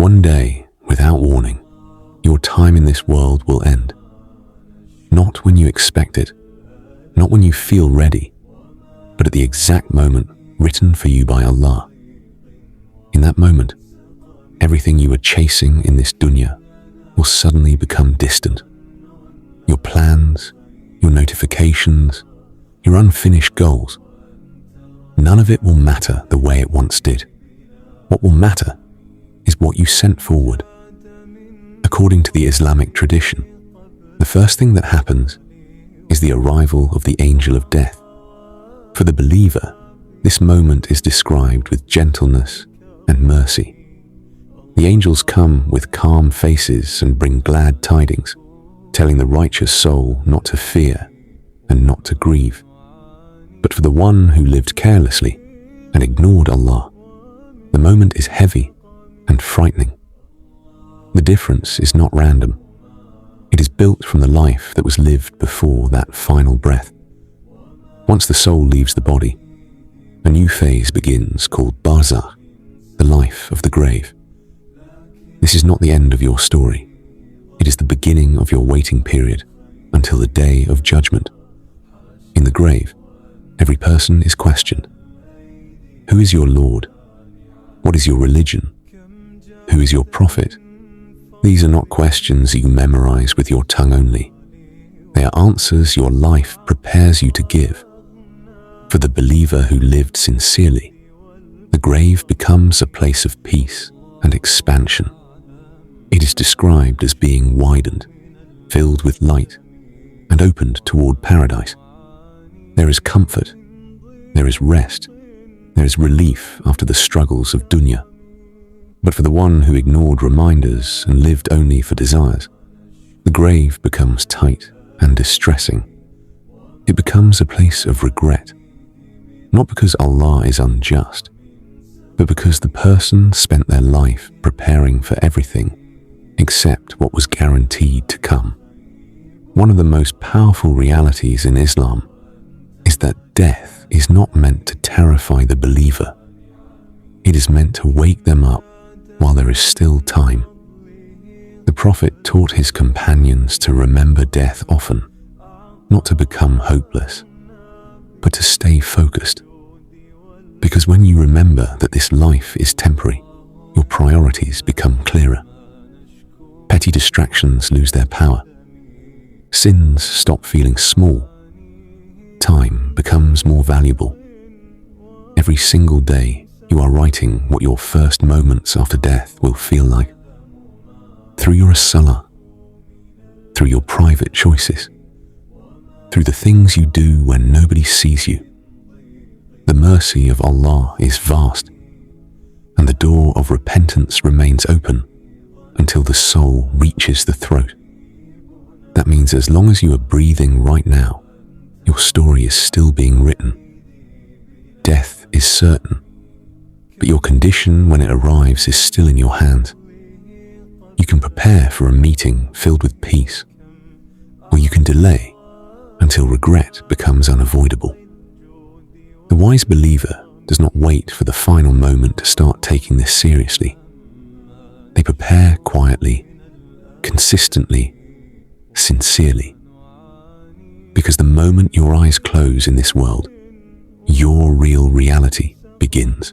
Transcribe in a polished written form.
One day, without warning, your time in this world will end. Not when you expect it, not when you feel ready, but at the exact moment written for you by Allah. In that moment, everything you were chasing in this dunya will suddenly become distant. Your plans, your notifications, your unfinished goals. None of it will matter the way it once did. What will matter is what you sent forward. According to the Islamic tradition, the first thing that happens is the arrival of the angel of death. For the believer, this moment is described with gentleness and mercy. The angels come with calm faces and bring glad tidings, telling the righteous soul not to fear and not to grieve. But for the one who lived carelessly and ignored Allah, the moment is heavy and frightening. The difference is not random. It is built from the life that was lived before that final breath. Once the soul leaves the body, a new phase begins called Barzakh, the life of the grave. This is not the end of your story. It is the beginning of your waiting period until the day of judgment. In the grave, every person is questioned. Who is your Lord? What is your religion? Who is your prophet? These are not questions you memorize with your tongue only. They are answers your life prepares you to give. For the believer who lived sincerely, the grave becomes a place of peace and expansion. It is described as being widened, filled with light, and opened toward paradise. There is comfort, there is rest, there is relief after the struggles of dunya. But for the one who ignored reminders and lived only for desires, the grave becomes tight and distressing. It becomes a place of regret, not because Allah is unjust, but because the person spent their life preparing for everything except what was guaranteed to come. One of the most powerful realities in Islam is that death is not meant to terrify the believer. It is meant to wake them up while there is still time. The Prophet taught his companions to remember death often, not to become hopeless, but to stay focused. Because when you remember that this life is temporary, your priorities become clearer. Petty distractions lose their power. Sins stop feeling small. Time becomes more valuable. Every single day, you are writing what your first moments after death will feel like. Through your salah, through your private choices, through the things you do when nobody sees you. The mercy of Allah is vast, and the door of repentance remains open until the soul reaches the throat. That means as long as you are breathing right now, your story is still being written. Death is certain, but your condition when it arrives is still in your hands. You can prepare for a meeting filled with peace, or you can delay until regret becomes unavoidable. The wise believer does not wait for the final moment to start taking this seriously. They prepare quietly, consistently, sincerely. Because the moment your eyes close in this world, your real reality begins.